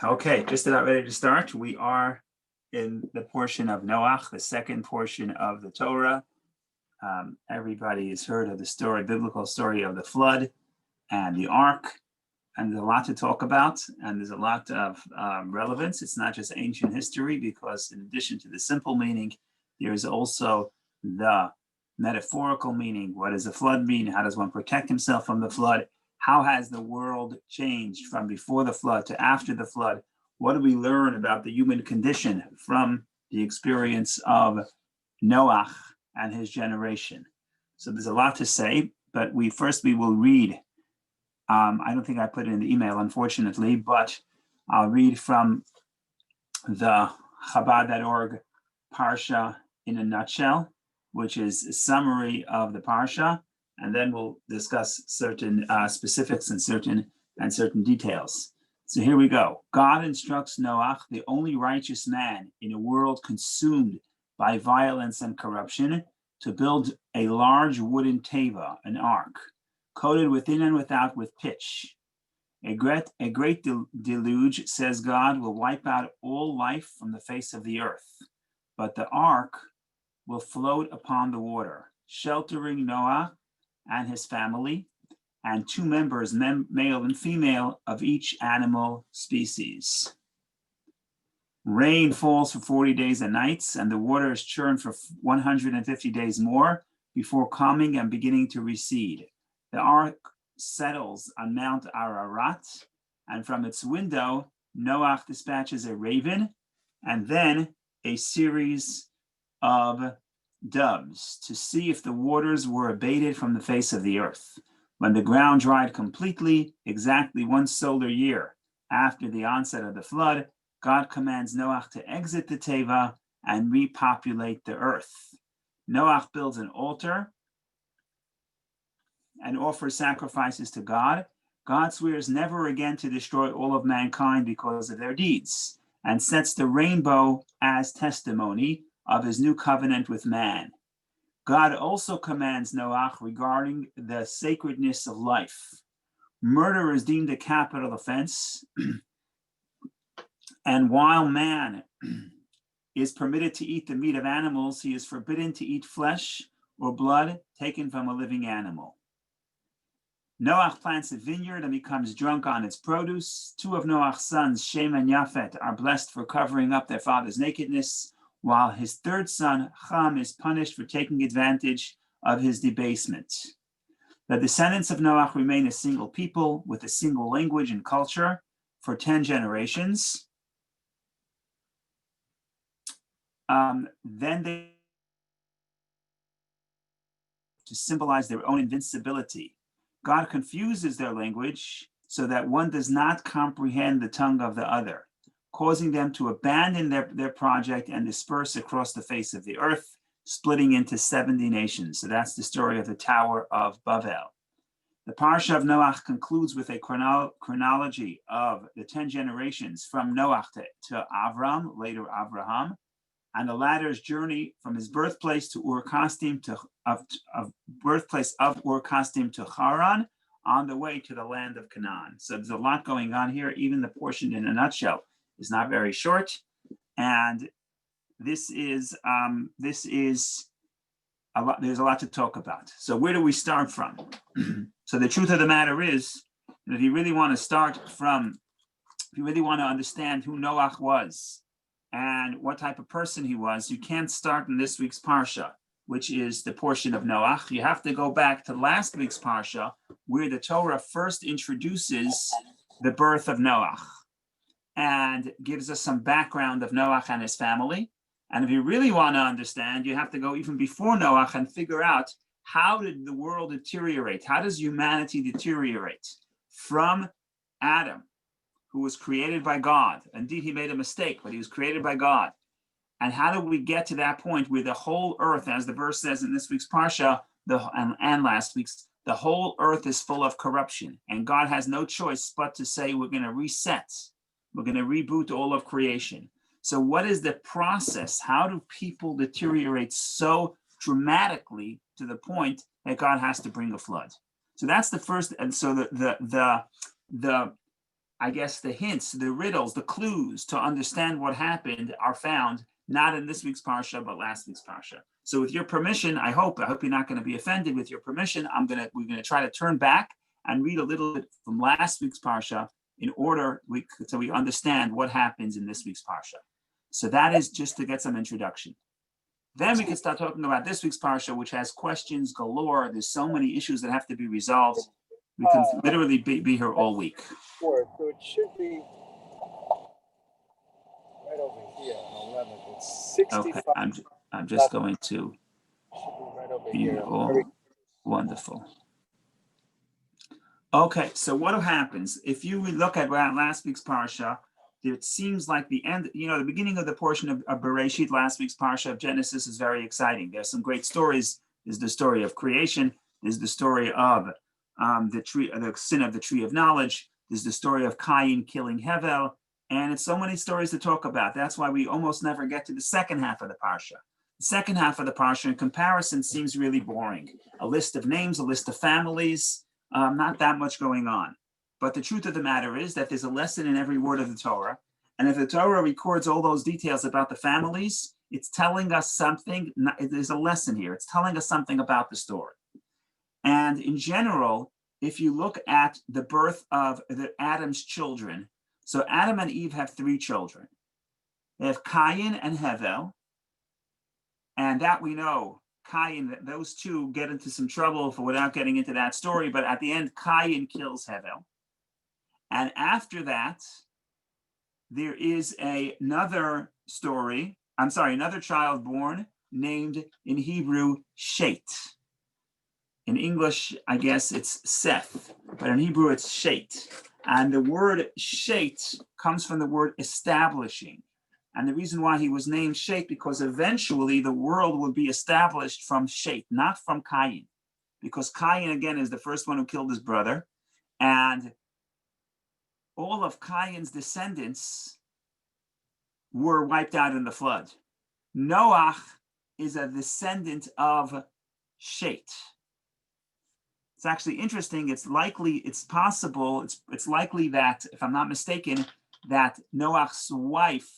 Okay, just about ready to start. We are in the portion of Noach, the second portion of the Torah. Everybody has heard of the story, biblical story of the flood and the ark, and there's a lot to talk about, and there's a lot of relevance. It's not just ancient history, because in addition to the simple meaning, there is also the metaphorical meaning. What does the flood mean? How does one protect himself from the flood? How has the world changed from before the flood to after the flood? What do we learn about the human condition from the experience of Noach and his generation? So there's a lot to say, but we will read. I don't think I put it in the email, unfortunately, but I'll read from the Chabad.org Parsha in a nutshell, which is a summary of the Parsha, and then we'll discuss certain specifics and certain details. So here we go. God instructs Noach, the only righteous man in a world consumed by violence and corruption, to build a large wooden teva, an ark, coated within and without with pitch. A great deluge, says God, will wipe out all life from the face of the earth, but the ark will float upon the water, sheltering Noah and his family, and two members, male and female, of each animal species. Rain falls for 40 days and nights, and the water is churned for 150 days more before calming and beginning to recede. The ark settles on Mount Ararat, and from its window, Noach dispatches a raven and then a series of doves to see if the waters were abated from the face of the earth. When the ground dried completely, exactly 1 solar year after the onset of the flood, God commands Noach to exit the teva and repopulate the earth. Noach builds an altar and offers sacrifices to God. God swears never again to destroy all of mankind because of their deeds, and sets the rainbow as testimony of his new covenant with man. God also commands Noach regarding the sacredness of life. Murder is deemed a capital offense, and while man is permitted to eat the meat of animals, he is forbidden to eat flesh or blood taken from a living animal. Noach plants a vineyard and becomes drunk on its produce. Two of Noach's sons, Shem and Yafet, are blessed for covering up their father's nakedness, while his third son, Ham, is punished for taking advantage of his debasement. The descendants of Noach remain a single people with a single language and culture for 10 generations. Then they to symbolize their own invincibility. God confuses their language so that one does not comprehend the tongue of the other, causing them to abandon their project and disperse across the face of the earth, splitting into 70 nations. So that's the story of the Tower of Babel. The Parsha of Noach concludes with a chronology of the 10 generations from Noach to Avram, later Abraham, and the latter's journey from his birthplace to Ur-Kasdim birthplace of Ur-Kasdim to Haran, on the way to the land of Canaan. So there's a lot going on here. Even the portion in a nutshell is not very short, and this is a lot. There's a lot to talk about. So where do we start from? So the truth of the matter is, if you really want to understand who Noach was and what type of person he was, you can't start in this week's Parsha, which is the portion of Noach. You have to go back to last week's Parsha, where the Torah first introduces the birth of Noach and gives us some background of Noach and his family. And if you really want to understand, you have to go even before Noach and figure out, how did the world deteriorate? How does humanity deteriorate from Adam, who was created by God? Indeed, he made a mistake, but he was created by God. And how do we get to that point where the whole earth, as the verse says in this week's Parsha and last week's, the whole earth is full of corruption, and God has no choice but to say, we're going to reset. We're going to reboot all of creation. So what is the process? How do people deteriorate so dramatically to the point that God has to bring a flood? So that's the first. And so the I guess the hints, the riddles, the clues to understand what happened are found not in this week's parsha, but last week's parsha. So with your permission, I hope you're not going to be offended. With your permission, we're gonna try to turn back and read a little bit from last week's parsha in order so we understand what happens in this week's parsha. So that is just to get some introduction. Then we can start talking about this week's parsha, which has questions galore. There's so many issues that have to be resolved. We can literally be here all week. So it should be right over here on 11. It's 65. Okay, I'm just going to should be right over be here. all wonderful. Okay, so what happens if you look at last week's parsha? It seems like the end, the beginning of the portion of Bereshit, last week's parsha of Genesis, is very exciting. There's some great stories. There's the story of creation. There's the story of the sin of the tree of knowledge. There's the story of Cain killing Hevel, and it's so many stories to talk about. That's why we almost never get to the second half of the parsha. The second half of the parsha, in comparison, seems really boring. A list of names, a list of families, not that much going on. But the truth of the matter is that there's a lesson in every word of the Torah. And if the Torah records all those details about the families, it's telling us something. There's a lesson here. It's telling us something about the story. And in general, if you look at the birth of Adam's children, so Adam and Eve have 3 children. They have Cain and Hevel. And that we know, Cain, those two get into some trouble without getting into that story. But at the end, Cain kills Hevel. And after that, there is another child born named in Hebrew, Shet. In English, I guess it's Seth, but in Hebrew it's Shet. And the word Shet comes from the word establishing. And the reason why he was named Shet, because eventually the world will be established from Shet, not from Cain. Because Cain, again, is the first one who killed his brother. And all of Cain's descendants were wiped out in the flood. Noach is a descendant of Shet. It's actually interesting. It's likely that, if I'm not mistaken, that Noach's wife,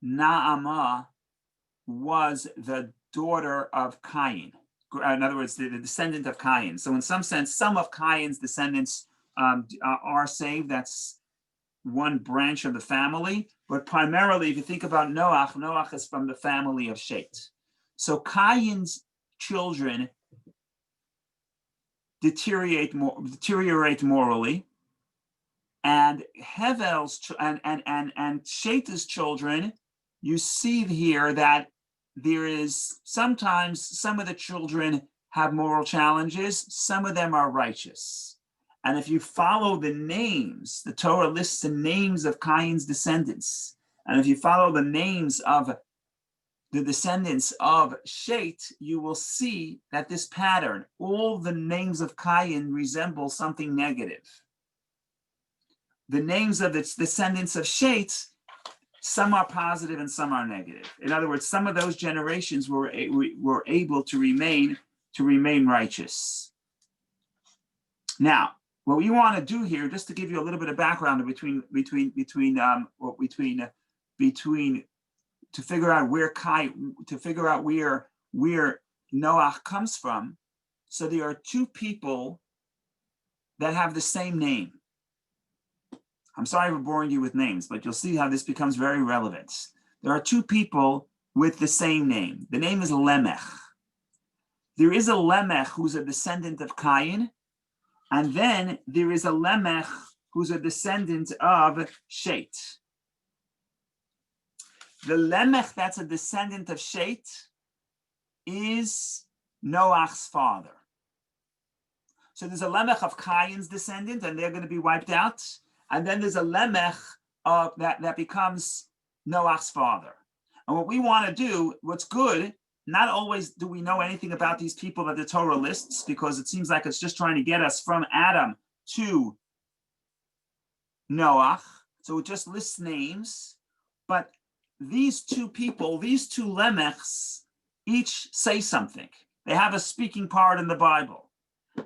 Naamah, was the daughter of Cain. In other words, the descendant of Cain. So in some sense, some of Cain's descendants are saved. That's one branch of the family, but primarily, if you think about Noach is from the family of Shet. So Cain's children deteriorate morally, and Hevel's and Shet's children, you see here that there is sometimes some of the children have moral challenges, some of them are righteous. And if you follow the names, the Torah lists the names of Cain's descendants. And if you follow the names of the descendants of Shet, you will see that this pattern, all the names of Cain resemble something negative. The names of its descendants of Shet, some are positive and some are negative. In other words, some of those generations were able to remain righteous. Now, what we want to do here, just to give you a little bit of background to figure out where Noach comes from. So there are 2 people that have the same name. I'm sorry for boring you with names, but you'll see how this becomes very relevant. There are 2 people with the same name. The name is Lemech. There is a Lemech who's a descendant of Cain, and then there is a Lemech who's a descendant of Shet. The Lemech that's a descendant of Shet is Noach's father. So there's a Lemech of Cain's descendant, and they're going to be wiped out. And then there's a Lemech that becomes Noach's father. And what we want to do, what's good, not always do we know anything about these people that the Torah lists, because it seems like it's just trying to get us from Adam to Noach. So it just lists names. But these 2 people, these 2 Lemechs, each say something. They have a speaking part in the Bible.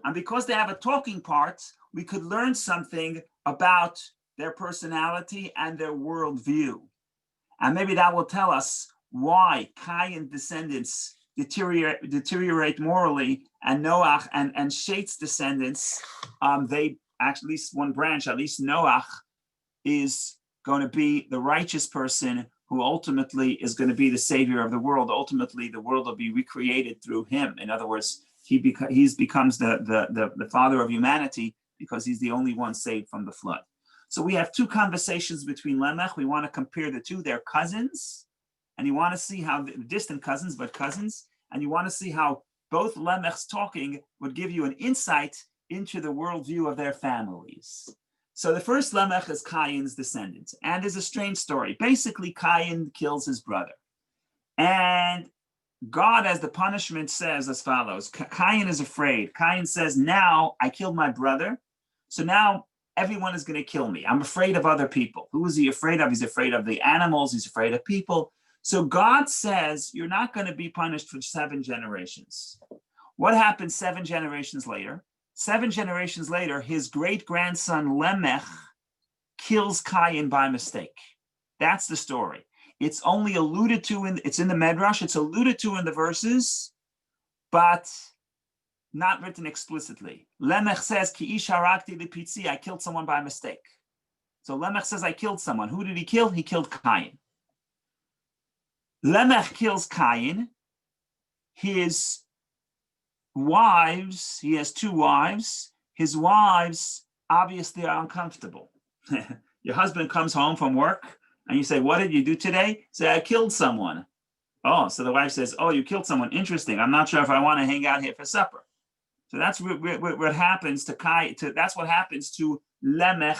And because they have a talking part, we could learn something about their personality, and their worldview. And maybe that will tell us why Cain descendants deteriorate morally, and Noach and Shet's descendants, they actually, at least one branch, at least Noach, is going to be the righteous person who ultimately is going to be the savior of the world. Ultimately, the world will be recreated through him. In other words, he becomes the father of humanity because he's the only one saved from the flood. So we have two conversations between Lamech. We want to compare the two. They're cousins, and you want to see how distant cousins, but cousins, and you want to see how both Lamech's talking would give you an insight into the worldview of their families. So the first Lamech is Cain's descendants, and there's a strange story. Basically, Cain kills his brother, and God, as the punishment, says as follows. Cain is afraid. Cain says, now I killed my brother, so now everyone is going to kill me. I'm afraid of other people. Who is he afraid of? He's afraid of the animals. He's afraid of people. So God says, you're not going to be punished for 7 generations. What happens 7 generations later? 7 generations later, his great-grandson Lamech kills Cain by mistake. That's the story. It's only alluded to it's in the Medrash, it's alluded to in the verses, but not written explicitly. Lamech says, Ki ish harakti lipitzi, I killed someone by mistake. So Lamech says, I killed someone. Who did he kill? He killed Cain. Lamech kills Cain. His wives, he has 2 wives. His wives obviously are uncomfortable. Your husband comes home from work and you say, what did you do today? Say, I killed someone. Oh, so the wife says, oh, you killed someone. Interesting. I'm not sure if I want to hang out here for supper. So that's what happens to Cain. That's what happens to Lamech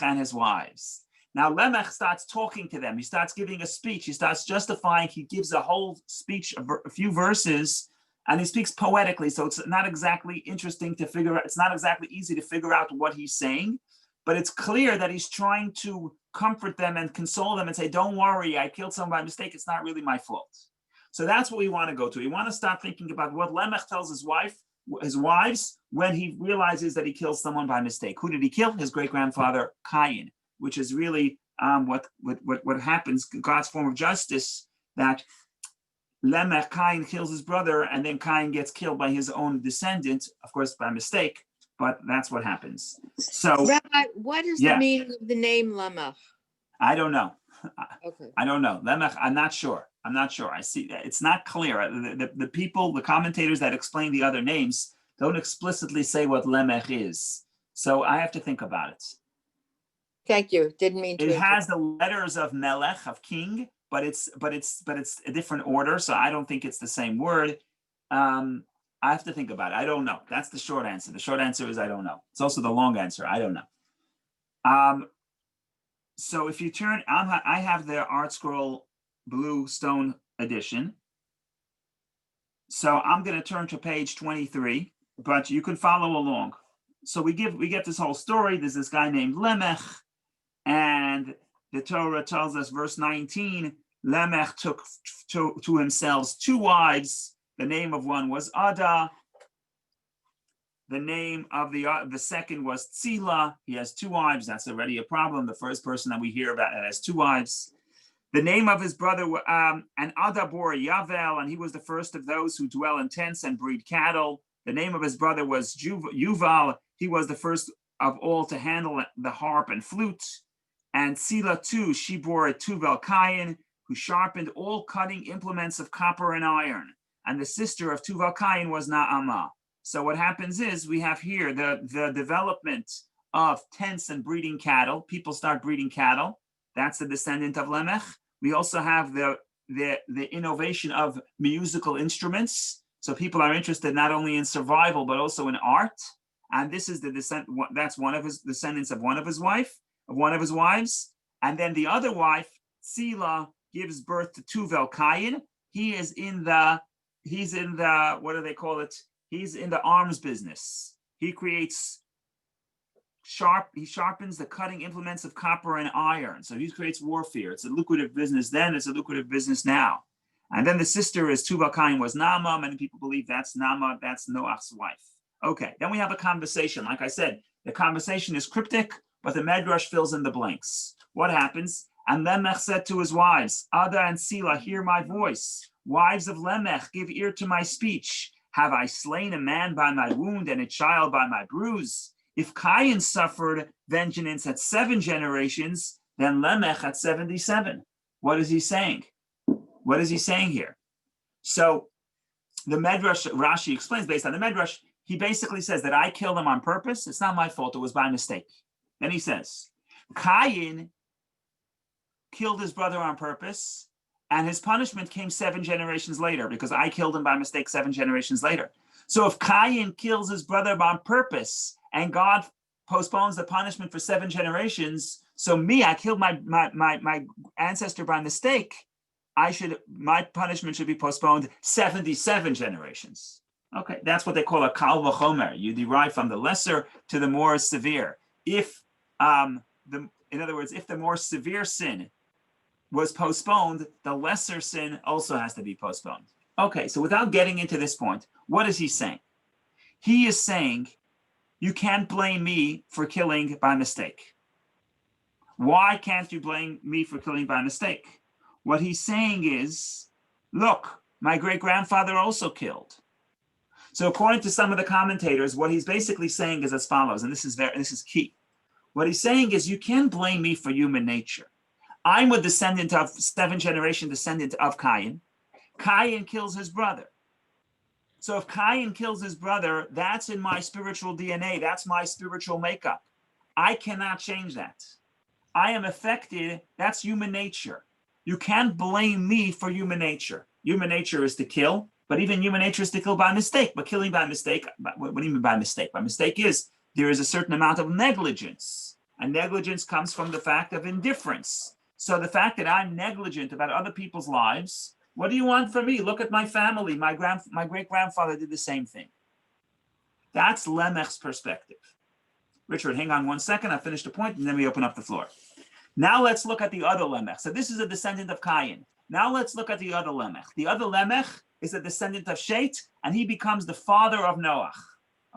and his wives. Now Lamech starts talking to them. He starts giving a speech. He starts justifying. He gives a whole speech, a few verses, and he speaks poetically. So it's not exactly interesting to figure out. It's not exactly easy to figure out what he's saying, but it's clear that he's trying to comfort them and console them and say, don't worry, I killed someone by mistake. It's not really my fault. So that's what we want to go to. We want to start thinking about what Lamech tells his wives when he realizes that he kills someone by mistake. Who did he kill? His great-grandfather Cain, which is really what happens, God's form of justice, that Lamech, Cain kills his brother, and then Cain gets killed by his own descendant, of course by mistake, but that's what happens. So Rabbi, what is the meaning of the name Lamech? I don't know. Okay. I don't know. Lamech, I'm not sure. I see it's not clear. The people, the commentators that explain the other names don't explicitly say what Lamech is. So I have to think about it. Thank you. Didn't mean to. It has the letters of Melech, of king, but it's a different order. So I don't think it's the same word. I have to think about it. I don't know. That's the short answer. The short answer is I don't know. It's also the long answer. I don't know. So if you turn, I have the Art Scroll Blue Stone edition. So I'm going to turn to page 23, but you can follow along. So we get this whole story. There's this guy named Lamech, and the Torah tells us, verse 19, Lamech took to himself 2 wives. The name of one was Ada. The name of the second was Tzila. He has 2 wives. That's already a problem. The first person that we hear about that has 2 wives. The name of his brother, and Ada bore Yavel, and he was the first of those who dwell in tents and breed cattle. The name of his brother was Yuval. He was the first of all to handle the harp and flute. And Tzila too, she bore Tuvel Cain, who sharpened all cutting implements of copper and iron. And the sister of Tuvel Cain was Naamah. So what happens is we have here the development of tents and breeding cattle. People start breeding cattle. That's the descendant of Lamech. We also have the innovation of musical instruments. So people are interested not only in survival, but also in art. And this is that's one of his descendants of one of his wives. And then the other wife, Tzila, gives birth to Tuvel Cain. He's in the, what do they call it? He's in the arms business. He sharpens the cutting implements of copper and iron. So he creates warfare. It's a lucrative business then, it's a lucrative business now. And then the sister is Tuvel Cain was Naamah. Many people believe that's Naamah, that's Noach's wife. Okay, then we have a conversation. Like I said, the conversation is cryptic, but the Medrash fills in the blanks. What happens? And Lemech said to his wives, Ada and Sila, hear my voice. Wives of Lemech, give ear to my speech. Have I slain a man by my wound and a child by my bruise? If Cain suffered vengeance at 7 generations, then Lemech at 77. What is he saying? What is he saying here? So the Medrash, Rashi explains based on the Medrash, he basically says that I killed him on purpose. It's not my fault. It was by mistake. Then he says, Cain killed his brother on purpose, and his punishment came 7 generations later because I killed him by mistake 7 generations later. So if Cain kills his brother on purpose and God postpones the punishment for 7 generations, so me, I killed my ancestor by mistake, my punishment should be postponed 77 generations. Okay, that's what they call a kal v'chomer. You derive from the lesser to the more severe. If in other words, if the more severe sin was postponed, the lesser sin also has to be postponed. Okay, so without getting into this point, what is he saying? He is saying, you can't blame me for killing by mistake. Why can't you blame me for killing by mistake? What he's saying is, look, my great-grandfather also killed. So according to some of the commentators, what he's basically saying is as follows, and this is key. What he's saying is, you can't blame me for human nature. I'm a descendant of 7th-generation descendant of Cain. Cain kills his brother. So if Cain kills his brother, that's in my spiritual DNA. That's my spiritual makeup. I cannot change that. I am affected. That's human nature. You can't blame me for human nature. Human nature is to kill, but even human nature is to kill by mistake. But killing by mistake, what do you mean by mistake? By mistake is there is a certain amount of negligence. And negligence comes from the fact of indifference. So the fact that I'm negligent about other people's lives, what do you want from me? Look at my family. My great-grandfather did the same thing. That's Lemech's perspective. Richard, hang on one second. I'll finish the point, and then we open up the floor. Now let's look at the other Lemech. So this is a descendant of Cain. Now let's look at the other Lemech. The other Lemech is a descendant of Shet, and he becomes the father of Noach.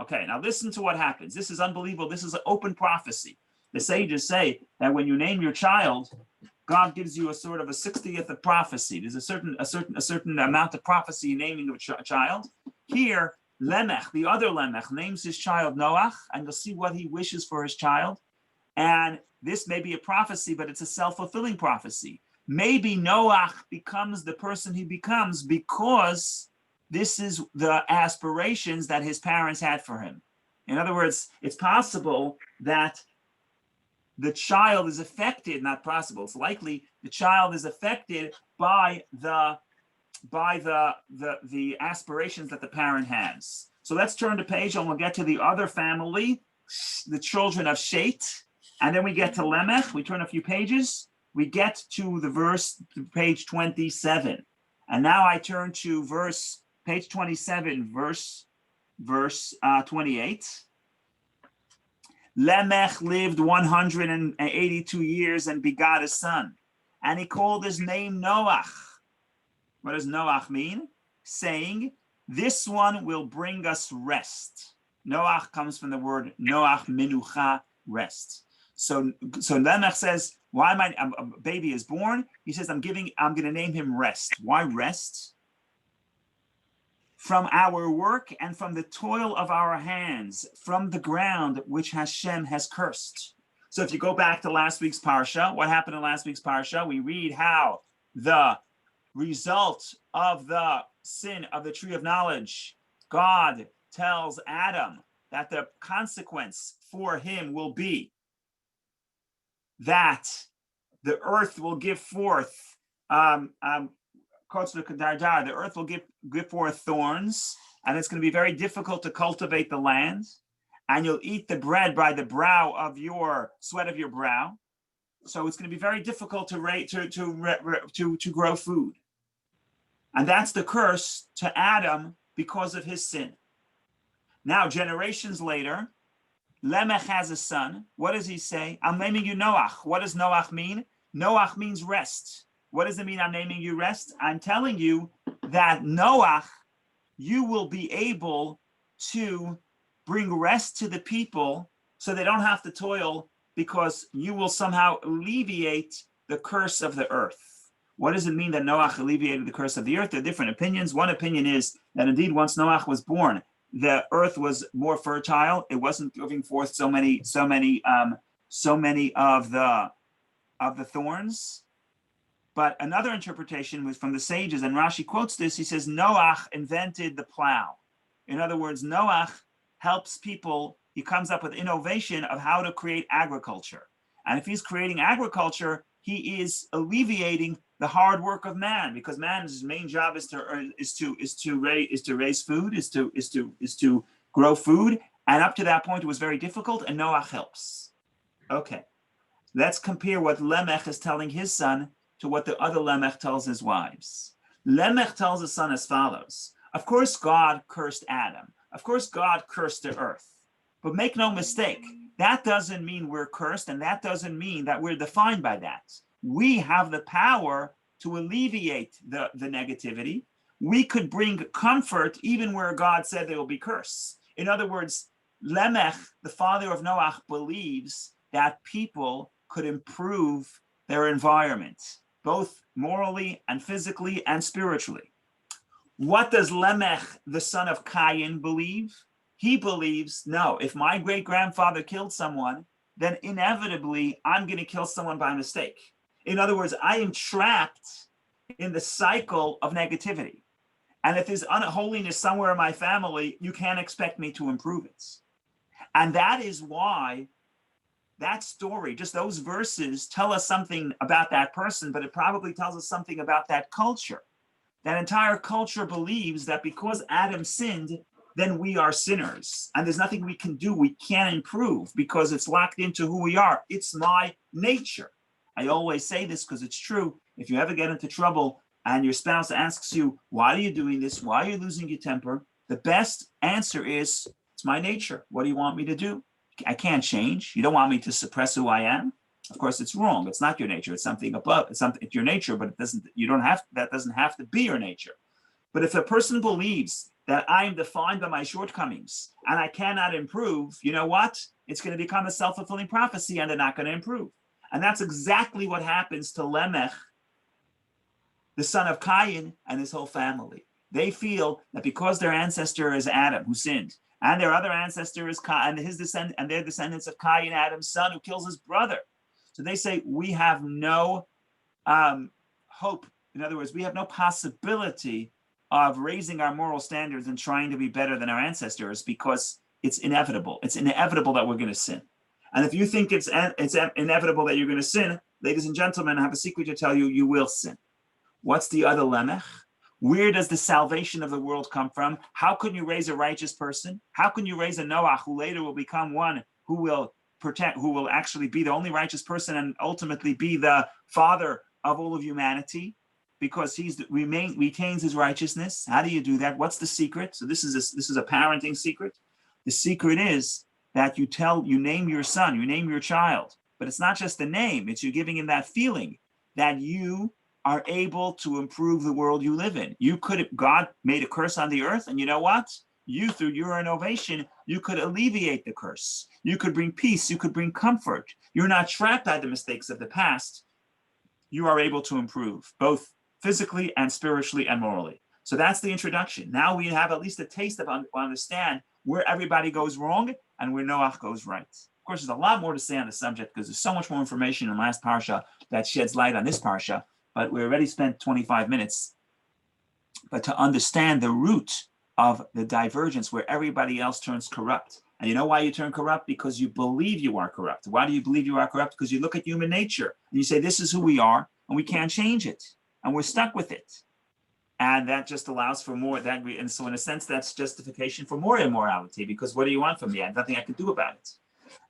Okay, now listen to what happens. This is unbelievable. This is an open prophecy. The sages say that when you name your child, God gives you a sort of a 60th of prophecy. There's a certain amount of prophecy naming of a child. Here, Lemech, the other Lemech, names his child Noach, and you'll see what he wishes for his child. And this may be a prophecy, but it's a self-fulfilling prophecy. Maybe Noach becomes the person he becomes because this is the aspirations that his parents had for him. In other words, it's possible that the child is affected, not possible, it's likely the child is affected by the aspirations that the parent has. So let's turn the page and we'll get to the other family, the children of Shet, and then we get to Lemech. We turn a few pages, we get to the verse, to page 27. And now I turn to page 27, verse 28. Lemech lived 182 years and begot a son, and he called his name Noach. What does Noach mean? Saying, this one will bring us rest. Noach comes from the word Noach Menucha, rest. So Lemech says, why am a baby is born? He says, I'm going to name him rest. Why rest? From our work and from the toil of our hands, from the ground which Hashem has cursed. So if you go back to last week's parsha, what happened in last week's parsha? We read how the result of the sin of the tree of knowledge, God tells Adam that the consequence for him will be that the earth will give forth the earth will give forth thorns, and it's going to be very difficult to cultivate the land, and you'll eat the bread by the brow of your sweat of your brow. So it's going to be very difficult to grow food. And that's the curse to Adam because of his sin. Now, generations later, Lemech has a son. What does he say? I'm naming you Noach. What does Noach mean? Noach means rest. What does it mean I'm naming you rest? I'm telling you that Noach, you will be able to bring rest to the people so they don't have to toil because you will somehow alleviate the curse of the earth. What does it mean that Noach alleviated the curse of the earth? There are different opinions. One opinion is that indeed once Noach was born, the earth was more fertile. It wasn't giving forth so many of the thorns. But another interpretation was from the sages, and Rashi quotes this. He says Noach invented the plow. In other words, Noach helps people. He comes up with innovation of how to create agriculture. And if he's creating agriculture, he is alleviating the hard work of man, because man's main job is to raise food, is to grow food. And up to that point, it was very difficult, and Noach helps. Okay, let's compare what Lemech is telling his son to what the other Lemech tells his wives. Lemech tells his son as follows. Of course, God cursed Adam. Of course, God cursed the earth. But make no mistake, that doesn't mean we're cursed, and that doesn't mean that we're defined by that. We have the power to alleviate the negativity. We could bring comfort even where God said there will be curse. In other words, Lemech, the father of Noach, believes that people could improve their environment, both morally and physically and spiritually. What does Lemech, the son of Cain, believe? He believes, no, if my great-grandfather killed someone, then inevitably I'm going to kill someone by mistake. In other words, I am trapped in the cycle of negativity. And if there's unholiness somewhere in my family, you can't expect me to improve it. And that is why that story, just those verses, tell us something about that person, but it probably tells us something about that culture. That entire culture believes that because Adam sinned, then we are sinners. And there's nothing we can do. We can't improve because it's locked into who we are. It's my nature. I always say this because it's true. If you ever get into trouble and your spouse asks you, why are you doing this? Why are you losing your temper? The best answer is, it's my nature. What do you want me to do? I can't change. You don't want me to suppress who I am. Of course, it's wrong. It's not your nature. It's something above. It's your nature, but that doesn't have to be your nature. But if a person believes that I am defined by my shortcomings and I cannot improve, you know what? It's going to become a self-fulfilling prophecy and they're not going to improve. And that's exactly what happens to Lemech, the son of Cain, and his whole family. They feel that because their ancestor is Adam, who sinned, and their other ancestor is Cain, and their descendants of Cain, Adam's son, who kills his brother. So they say, we have no hope. In other words, we have no possibility of raising our moral standards and trying to be better than our ancestors because it's inevitable. It's inevitable that we're going to sin. And if you think it's inevitable that you're going to sin, ladies and gentlemen, I have a secret to tell you, you will sin. What's the other Lemech? Where does the salvation of the world come from? How can you raise a righteous person? How can you raise a Noach who later will become one who will actually be the only righteous person and ultimately be the father of all of humanity because he retains his righteousness? How do you do that? What's the secret? So this is a parenting secret. The secret is that you name your son, you name your child, but it's not just the name, it's you giving him that feeling that you are able to improve the world you live in. God made a curse on the earth, and you know what? You, through your innovation, you could alleviate the curse. You could bring peace, you could bring comfort. You're not trapped by the mistakes of the past. You are able to improve, both physically and spiritually and morally. So that's the introduction. Now we have at least a taste of understand where everybody goes wrong and where Noach goes right. Of course, there's a lot more to say on the subject because there's so much more information in the last parsha that sheds light on this parsha, but we already spent 25 minutes. But to understand the root of the divergence where everybody else turns corrupt. And you know why you turn corrupt? Because you believe you are corrupt. Why do you believe you are corrupt? Because you look at human nature and you say, this is who we are and we can't change it. And we're stuck with it. And that just allows for more. And so in a sense, that's justification for more immorality because what do you want from me? I have nothing I can do about it.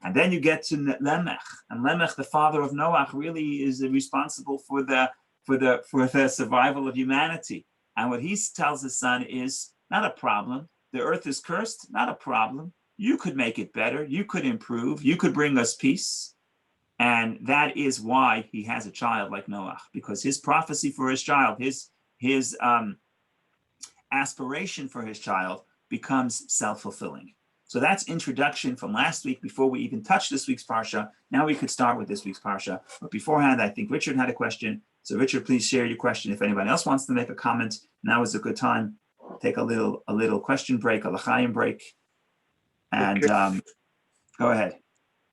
And then you get to Lemech. And Lemech, the father of Noach, really is responsible for the survival of humanity. And what he tells his son is not a problem. The earth is cursed, not a problem. You could make it better. You could improve. You could bring us peace. And that is why he has a child like Noach, because his prophecy for his child, his aspiration for his child becomes self-fulfilling. So that's introduction from last week before we even touched this week's Parsha. Now we could start with this week's Parsha. But beforehand, I think Richard had a question. So Richard, please share your question. If anyone else wants to make a comment, now is a good time. Take a little question break, a l'chaim break. And go ahead.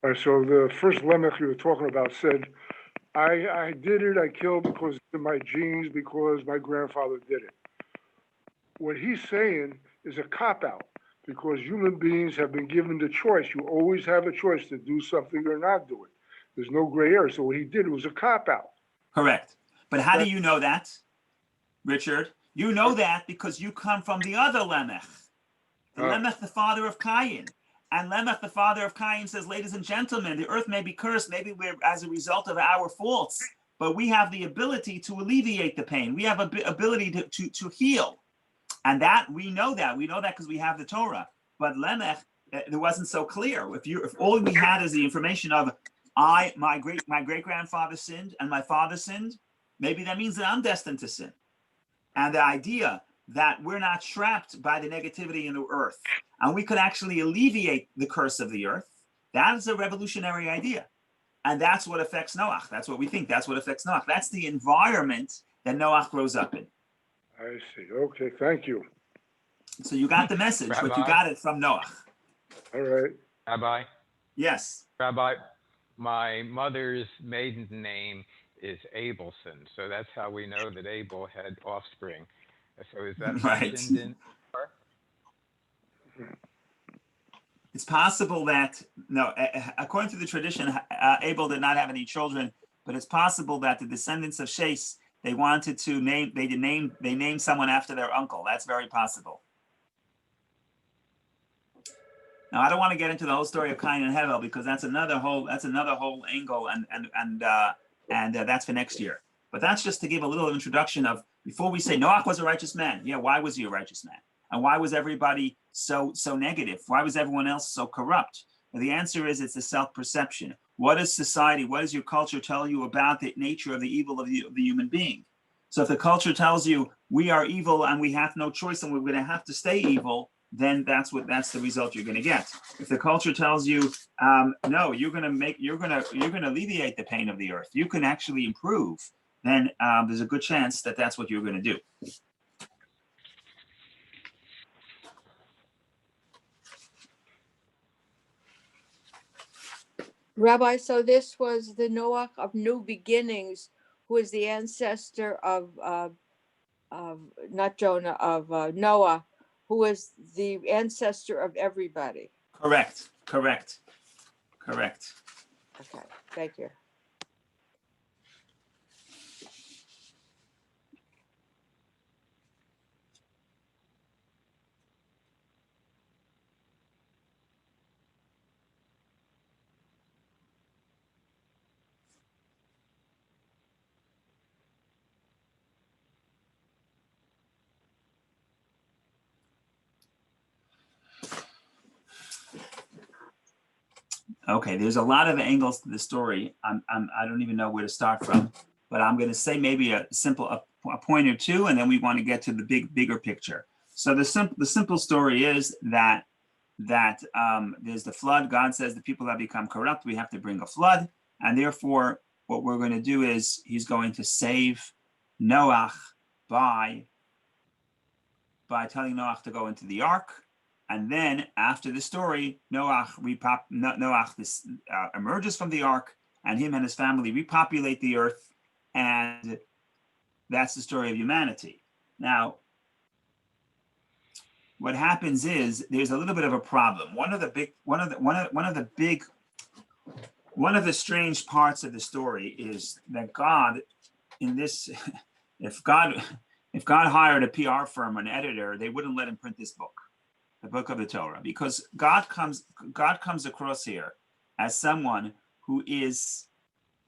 All right, so the first lemech you were talking about said, I did it, I killed because it's in my genes, because my grandfather did it. What he's saying is a cop-out, because human beings have been given the choice. You always have a choice to do something or not do it. There's no gray area. So what he did was a cop-out. Correct. But how do you know that, Richard? You know that because you come from the other Lemech. The Lemech, the father of Cain. And Lemech, the father of Cain, says, ladies and gentlemen, the earth may be cursed, maybe we're as a result of our faults, but we have the ability to alleviate the pain. We have the ability to heal. And that, we know that because we have the Torah. But Lemech, it wasn't so clear. If all we had is the information of, my great grandfather sinned and my father sinned, maybe that means that I'm destined to sin. And the idea that we're not trapped by the negativity in the earth, and we could actually alleviate the curse of the earth, that is a revolutionary idea. And that's what affects Noach. That's what we think. That's what affects Noach. That's the environment that Noach grows up in. I see. Okay, thank you. So you got the message, Rabbi? but you got it from Noach. All right. Rabbi, Yes. my mother's maiden name is Abelson, so that's how we know that Abel had offspring. So is that Right. mentioned in? It's possible that, no, according to the tradition, Abel did not have any children, but it's possible that the descendants of Shes, they wanted to name, they named someone after their uncle. That's very possible. Now, I don't want to get into the whole story of Cain and Hevel because that's another whole angle, and that's for next year. But that's just to give a little introduction of, before we say Noach was a righteous man. Yeah, why was he a righteous man? And why was everybody so negative? Why was everyone else so corrupt? Well, the answer is it's a self-perception. What does society, what does your culture tell you about the nature of the evil of the human being? So if the culture tells you we are evil and we have no choice and we're going to have to stay evil, then that's the result you're going to get. If the culture tells you no, you're going to alleviate the pain of the earth, you can actually improve, then there's a good chance that that's what you're going to do. Rabbi, so this was the Noach of New Beginnings, who is the ancestor of not Jonah, of Noah, who is the ancestor of everybody. Correct. Okay, thank you. Okay, there's a lot of angles to the story. I don't even know where to start from, but I'm going to say maybe a point or two, and then we want to get to the bigger picture. So the simple story is that there's the flood. God says the people have become corrupt. We have to bring a flood, and therefore what we're going to do is He's going to save Noach by telling Noach to go into the ark. And then after the story, Noach emerges from the ark, and him and his family repopulate the earth, and that's the story of humanity. Now, what happens is there's a little bit of a problem. One of the strange parts of the story is that God, in this, if God hired a PR firm, an editor, they wouldn't let him print this book, the book of the Torah, because God comes across here as someone who is,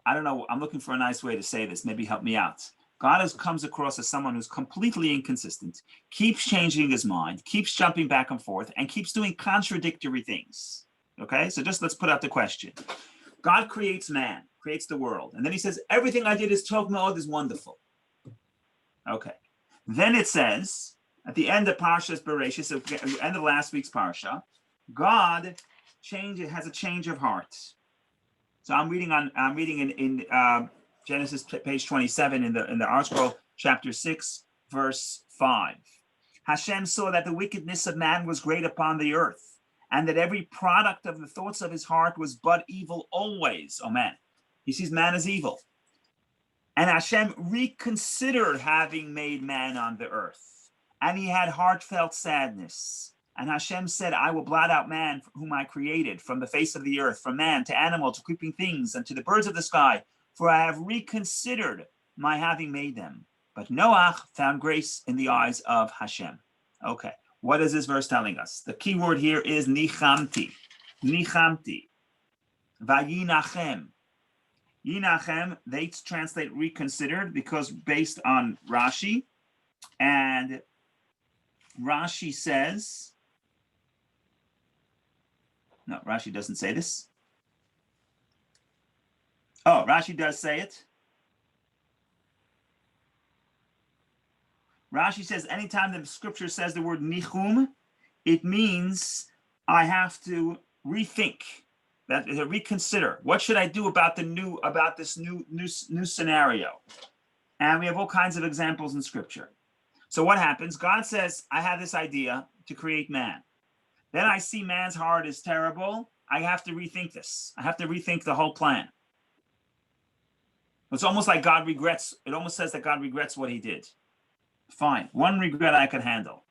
I don't know, I'm looking for a nice way to say this, maybe help me out. God comes across as someone who's completely inconsistent, keeps changing his mind, keeps jumping back and forth, and keeps doing contradictory things. Okay, so just let's put out the question. God creates man, creates the world, and then he says, everything I did is tov me'od, is wonderful. Okay, then it says, at the end of Parshas Bereshis, at the end of last week's Parsha, God has a change of heart. So I'm reading in Genesis page 27 in the ArtScroll chapter 6 verse 5. Hashem saw that the wickedness of man was great upon the earth, and that every product of the thoughts of his heart was but evil always. Oh man, he sees man as evil. And Hashem reconsidered having made man on the earth, and he had heartfelt sadness. And Hashem said, I will blot out man whom I created from the face of the earth, from man to animal to creeping things and to the birds of the sky, for I have reconsidered my having made them. But Noach found grace in the eyes of Hashem. Okay, what is this verse telling us? The key word here is nichamti. Nichamti. Vayinachem. Yinachem, they translate reconsidered because based on Rashi. And Rashi says, no, Rashi doesn't say this. Oh, Rashi does say it. Rashi says anytime the scripture says the word nichum, it means I have to rethink, reconsider. What should I do about this new scenario? And we have all kinds of examples in scripture. So what happens? God says, I have this idea to create man. Then I see man's heart is terrible. I have to rethink this. I have to rethink the whole plan. It's almost like God regrets. It almost says that God regrets what he did. Fine. One regret I can handle.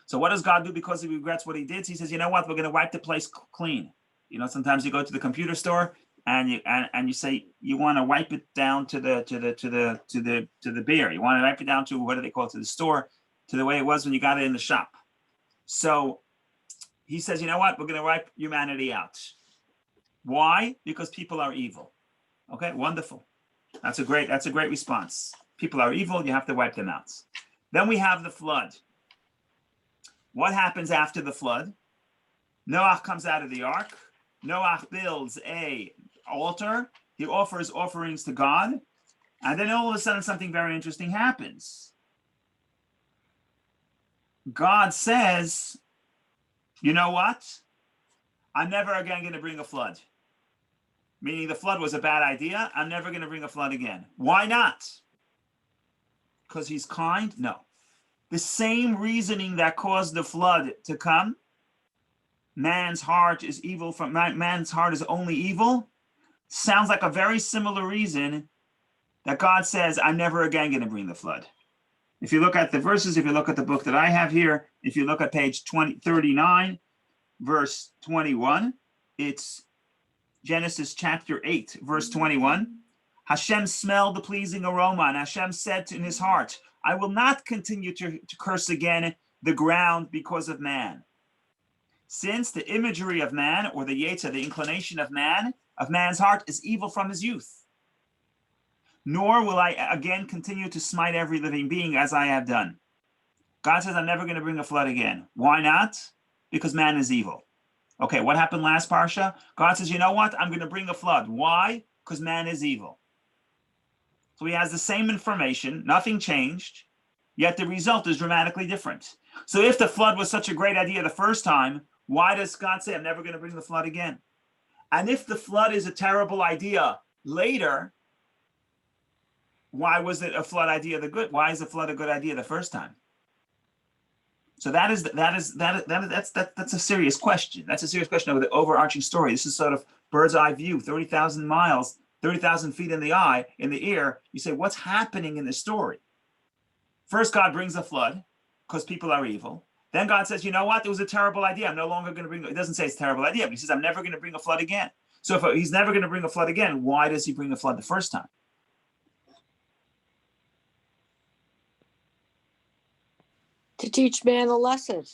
So what does God do because he regrets what he did? He says, you know what? We're going to wipe the place clean. You know, sometimes you go to the computer store and you say you want to wipe it down to the beer. You want to wipe it down to, what do they call it, to the store, to the way it was when you got it in the shop. So he says, you know what? We're going to wipe humanity out. Why? Because people are evil. Okay, wonderful. That's a great response. People are evil. You have to wipe them out. Then we have the flood. What happens after the flood? Noach comes out of the ark. Noach builds an altar. He offers offerings to God. And then all of a sudden, something very interesting happens. God says, you know what? I'm never again going to bring a flood. Meaning the flood was a bad idea. I'm never going to bring a flood again. Why not? Because he's kind? No. The same reasoning that caused the flood to come, man's heart is evil, man's heart is only evil, sounds like a very similar reason that God says, I'm never again going to bring the flood. If you look at the verses, if you look at the book that I have here, if you look at page 39, verse 21, it's Genesis chapter 8, verse 21. Hashem smelled the pleasing aroma, and Hashem said in his heart, I will not continue to curse again the ground because of man. Since the imagery of man, or the yetzer, the inclination of man's heart, is evil from his youth. Nor will I again continue to smite every living being as I have done. God says, I'm never going to bring a flood again. Why not? Because man is evil. Okay, what happened last parsha? God says, you know what? I'm going to bring a flood. Why? Because man is evil. So he has the same information, nothing changed, yet the result is dramatically different. So if the flood was such a great idea the first time, why does God say, I'm never going to bring the flood again? And if the flood is a terrible idea later, why was it a flood idea why is the flood a good idea the first time? So that's a serious question. That's a serious question of the overarching story. This is sort of bird's eye view, 30,000 miles, 30,000 feet in the air. You say, what's happening in this story? First, God brings a flood because people are evil. Then God says, you know what? It was a terrible idea. I'm no longer going to bring, it doesn't say it's a terrible idea, but he says, I'm never going to bring a flood again. So if he's never going to bring a flood again, why does he bring a flood the first time? To teach man a lesson.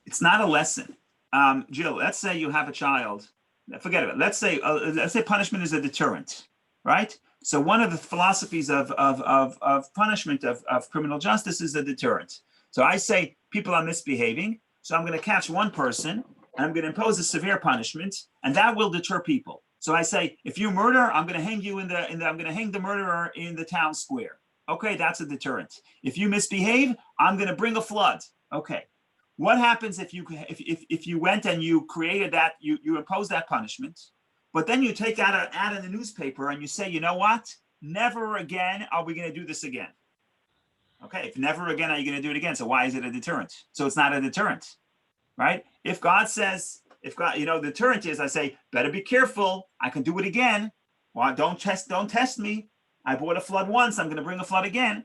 It's not a lesson. Jill, let's say you have a child. Forget about it. Let's say punishment is a deterrent, right? So one of the philosophies of punishment of criminal justice is a deterrent. So I say people are misbehaving, so I'm going to catch one person and I'm going to impose a severe punishment, and that will deter people. So I say, if you murder, I'm going to hang you I'm going to hang the murderer in the town square. Okay, that's a deterrent. If you misbehave, I'm going to bring a flood. Okay. What happens if you went and you created that, you imposed that punishment, but then you take out an ad in the newspaper and you say, you know what? Never again are we going to do this again. Okay, if never again are you going to do it again? So why is it a deterrent? So it's not a deterrent, right? If God says, the deterrent is, I say, better be careful. I can do it again. Well, don't test me. I brought a flood once. I'm going to bring a flood again.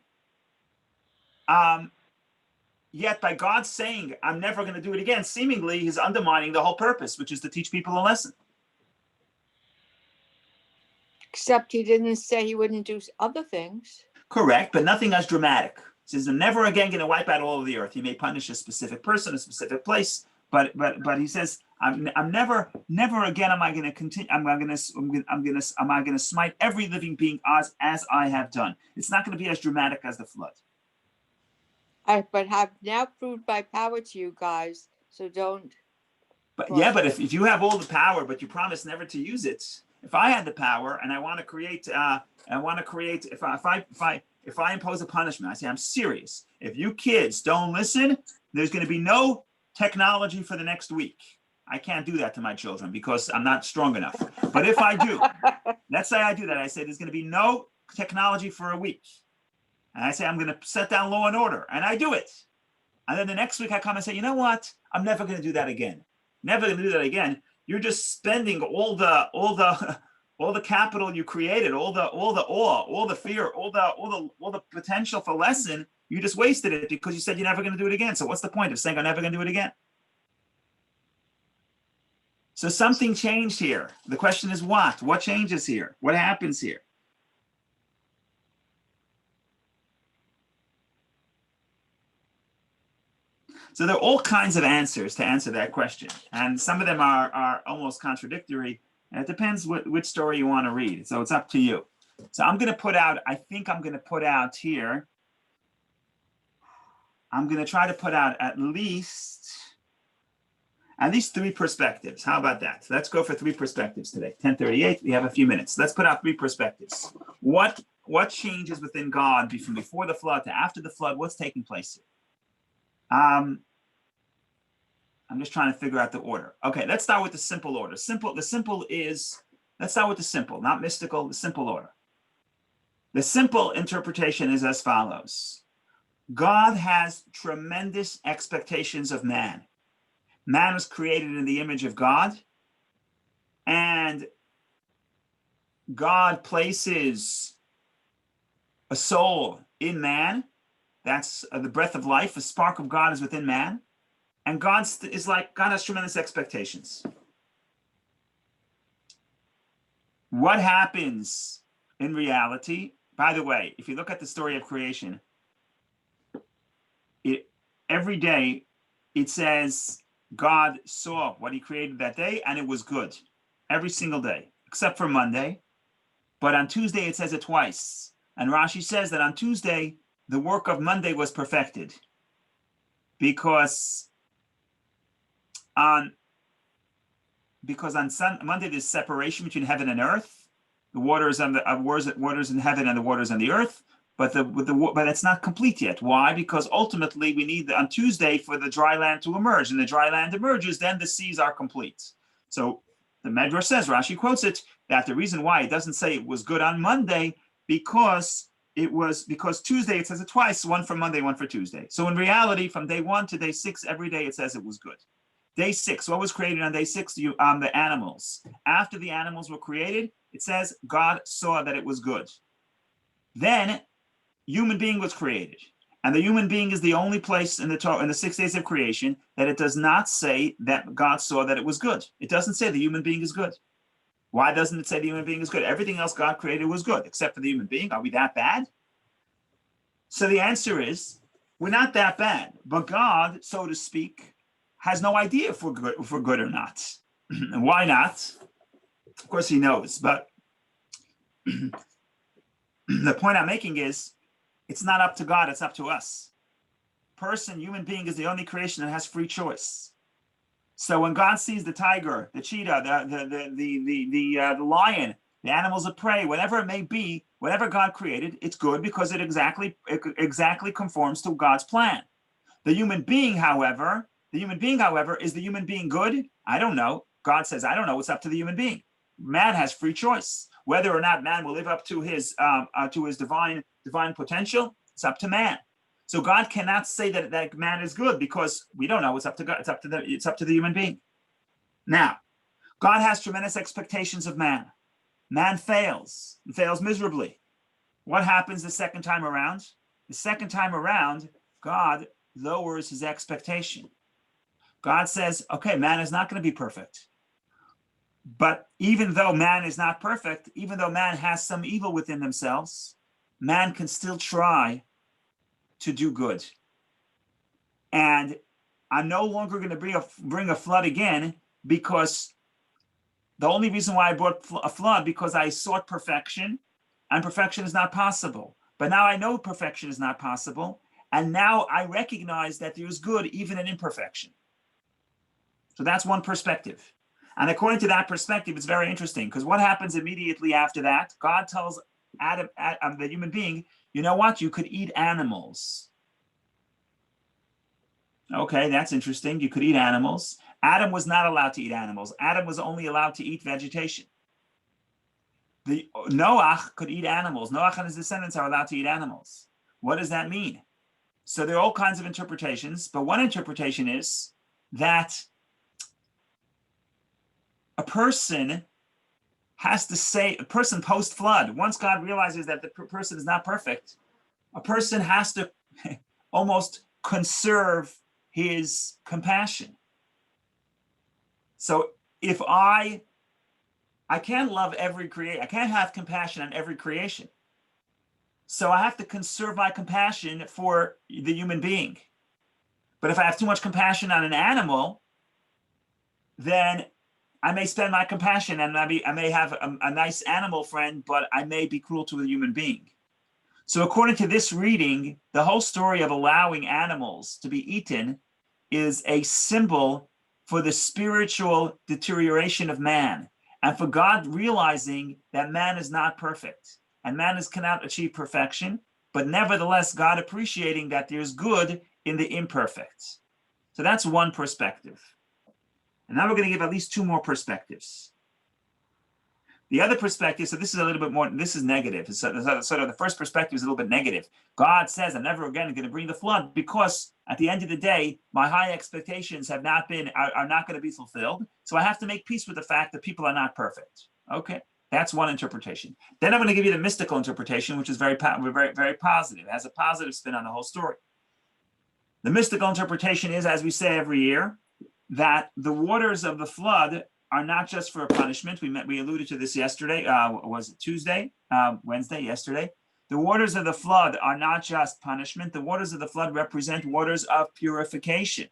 Yet by God saying, I'm never going to do it again, seemingly he's undermining the whole purpose, which is to teach people a lesson. Except he didn't say he wouldn't do other things. Correct, but nothing as dramatic. He says, I'm never again going to wipe out all of the earth. He may punish a specific person, a specific place, but he says, I'm never again am I going to continue. Am I going to smite every living being as I have done? It's not going to be as dramatic as the flood. But have now proved my power to you guys, so don't. But yeah, but if you have all the power, but you promise never to use it. If I had the power and I want to create, if I impose a punishment, I say I'm serious. If you kids don't listen, there's going to be no technology for the next week. I can't do that to my children because I'm not strong enough. But if I do, let's say I do that. I say there's going to be no technology for a week. And I say, I'm going to set down law and order, and I do it. And then the next week I come and say, you know what? I'm never going to do that again. Never going to do that again. You're just spending all the capital you created, all the awe, all the fear, all the potential for lesson. You just wasted it because you said you're never going to do it again. So what's the point of saying I'm never going to do it again? So something changed here. The question is what? What changes here? What happens here? So there are all kinds of answers to answer that question. And some of them are almost contradictory. And it depends which story you want to read. So it's up to you. So I'm going to put out, I think I'm going to put out here, I'm going to try to put out at least 3 perspectives. How about that? So let's go for 3 perspectives today. 10:38, we have a few minutes. Let's put out 3 perspectives. What changes within God from before the flood to after the flood? What's taking place here? I'm just trying to figure out the order. Okay, let's start with the simple order. Let's start with the simple, not mystical, the simple order. The simple interpretation is as follows. God has tremendous expectations of man. Man was created in the image of God, and God places a soul in man. That's the breath of life. A spark of God is within man. And God has tremendous expectations. What happens in reality? By the way, if you look at the story of creation, every day it says God saw what he created that day and it was good. Every single day, except for Monday. But on Tuesday it says it twice. And Rashi says that on Tuesday, the work of Monday was perfected. Because on Monday there's separation between heaven and earth. The waters and waters in heaven and the waters on the earth, but it's not complete yet. Why? Because ultimately we need on Tuesday for the dry land to emerge, and the dry land emerges, then the seas are complete. So the Medrash says, Rashi quotes it, that the reason why it doesn't say it was good on Monday because Tuesday it says it twice, one for Monday, one for Tuesday. So in reality, from day 1 to day 6, every day it says it was good. Day 6, what was created on day 6? The animals. After the animals were created, it says God saw that it was good. Then human being was created. And the human being is the only place in the 6 days of creation that it does not say that God saw that it was good. It doesn't say the human being is good. Why doesn't it say the human being is good? Everything else God created was good, except for the human being. Are we that bad? So the answer is, we're not that bad. But God, so to speak, has no idea if we're good or not. And why not? Of course he knows, but the point I'm making is, it's not up to God, it's up to us. Human being is the only creation that has free choice. So when God sees the tiger, the cheetah, the lion, the animals of prey, whatever it may be, whatever God created, it's good because it exactly conforms to God's plan. The human being, however, The human being, however, is the human being good? I don't know. God says, I don't know. It's up to the human being. Man has free choice. Whether or not man will live up to his divine potential, it's up to man. So God cannot say that man is good because we don't know. It's up to God. It's up to the human being. Now, God has tremendous expectations of man. Man fails miserably. What happens the second time around? The second time around, God lowers his expectation. God says, okay, man is not going to be perfect. But even though man is not perfect, even though man has some evil within themselves, man can still try to do good. And I'm no longer going to bring a flood again, because the only reason why I brought a flood, because I sought perfection, and perfection is not possible. But now I know perfection is not possible, and now I recognize that there is good even in imperfection. So that's one perspective. And according to that perspective, it's very interesting, because what happens immediately after that? God tells Adam, the human being, you know what? You could eat animals. Okay, that's interesting. You could eat animals. Adam was not allowed to eat animals. Adam was only allowed to eat vegetation. Noach could eat animals. Noach and his descendants are allowed to eat animals. What does that mean? So there are all kinds of interpretations, but one interpretation is that a person has to say, a person post-flood, once God realizes that the person is not perfect, a person has to almost conserve his compassion. So if I can't love every creation, I can't have compassion on every creation. So I have to conserve my compassion for the human being. But if I have too much compassion on an animal, then I may spend my compassion and I may have a nice animal friend, but I may be cruel to a human being. So according to this reading, the whole story of allowing animals to be eaten is a symbol for the spiritual deterioration of man, and for God realizing that man is not perfect and man cannot achieve perfection, but nevertheless God appreciating that there's good in the imperfect. So that's one perspective. And now we're going to give at least two more perspectives. The other perspective, so this is a little bit more, this is negative. So sort of the first perspective is a little bit negative. God says, I'm never again going to bring the flood, because at the end of the day, my high expectations are not going to be fulfilled. So I have to make peace with the fact that people are not perfect. Okay, that's one interpretation. Then I'm going to give you the mystical interpretation, which is very, very positive. It has a positive spin on the whole story. The mystical interpretation is, as we say every year, that the waters of the flood are not just for a punishment. We alluded to this yesterday. Was it Tuesday? Wednesday, yesterday. The waters of the flood are not just punishment. The waters of the flood represent waters of purification.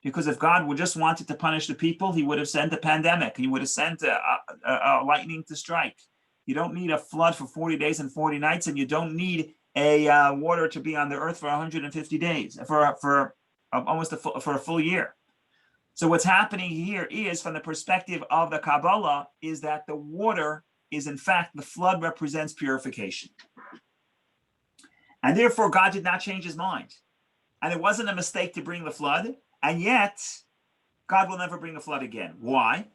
Because if God would just wanted to punish the people, he would have sent a pandemic. He would have sent a lightning to strike. You don't need a flood for 40 days and 40 nights, and you don't need a water to be on the earth for 150 days, for a full year. So what's happening here is, from the perspective of the Kabbalah, is that the water is, in fact, the flood represents purification. And therefore, God did not change his mind. And it wasn't a mistake to bring the flood. And yet, God will never bring a flood again. Why?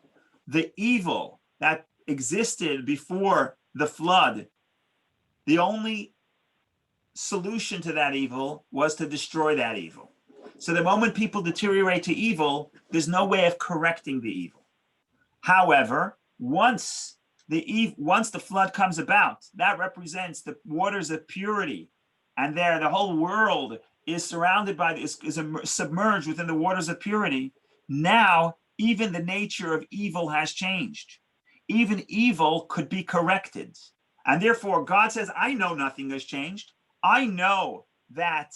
The evil that existed before the flood, the only solution to that evil was to destroy that evil. So the moment people deteriorate to evil, there's no way of correcting the evil. However, once the flood comes about, that represents the waters of purity, and there the whole world is surrounded by this, is submerged within the waters of purity. Now, even the nature of evil has changed. Even evil could be corrected. And therefore, God says, I know nothing has changed. I know that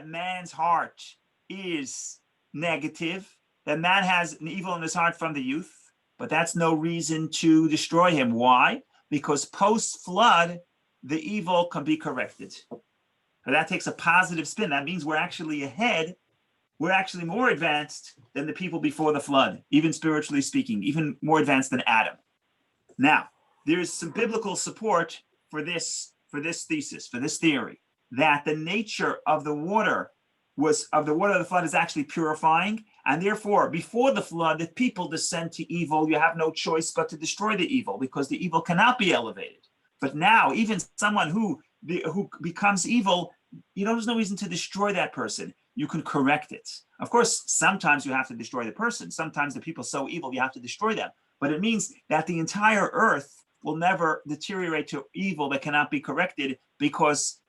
man's heart is negative, that man has an evil in his heart from the youth, but that's no reason to destroy him. Why? Because post-flood, the evil can be corrected. But that takes a positive spin. That means we're actually ahead. We're actually more advanced than the people before the flood, even spiritually speaking, even more advanced than Adam. Now, there's some biblical support for this thesis, for this theory, that the nature of the water of the water of the flood is actually purifying. And therefore, before the flood, if people descend to evil, you have no choice but to destroy the evil, because the evil cannot be elevated. But now, even someone who becomes evil, there's no reason to destroy that person. You can correct it. Of course, sometimes you have to destroy the person. Sometimes the people so evil, you have to destroy them. But it means that the entire earth will never deteriorate to evil that cannot be corrected, because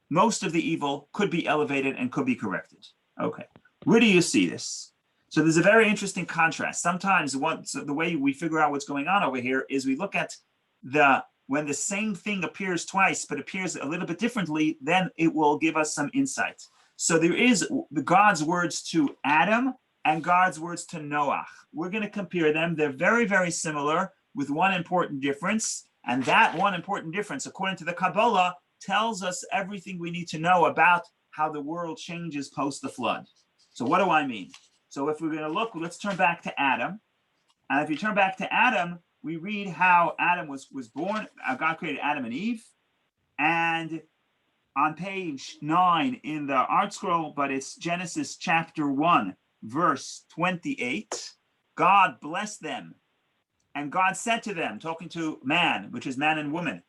most of the evil could be elevated and could be corrected. Okay, where do you see this? So there's a very interesting contrast. Sometimes the way we figure out what's going on over here is we look at when the same thing appears twice, but appears a little bit differently, then it will give us some insight. So there is God's words to Adam and God's words to Noah. We're going to compare them. They're very, very similar, with one important difference. And that one important difference, according to the Kabbalah, tells us everything we need to know about how the world changes post the flood. So what do I mean? So if we're going to look, let's turn back to Adam. And if you turn back to Adam, we read how Adam was born. God created Adam and Eve. And on page 9 in the Art Scroll, but it's Genesis chapter 1, verse 28, God blessed them. And God said to them, talking to man, which is man and woman,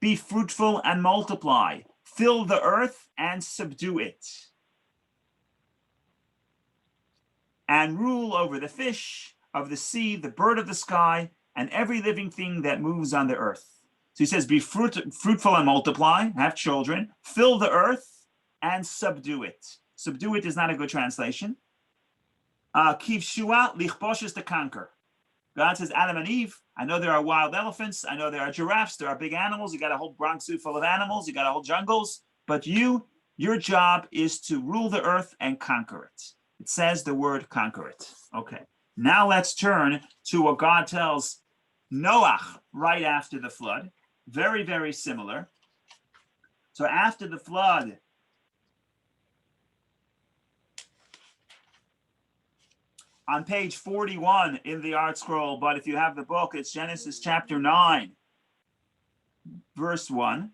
be fruitful and multiply, fill the earth and subdue it, and rule over the fish of the sea, the bird of the sky, and every living thing that moves on the earth. So he says, be fruitful and multiply, have children, fill the earth and subdue it. Subdue it is not a good translation. Kiv shua lichbosh is to conquer. God says, Adam and Eve, I know there are wild elephants, I know there are giraffes, there are big animals, you got a whole Bronx Zoo full of animals, you got a whole jungles, but your job is to rule the earth and conquer it. It says the word conquer it. Okay, now let's turn to what God tells Noah right after the flood. Very, very similar. So after the flood, on page 41 in the Art Scroll, but if you have the book, it's Genesis chapter 9, verse 1.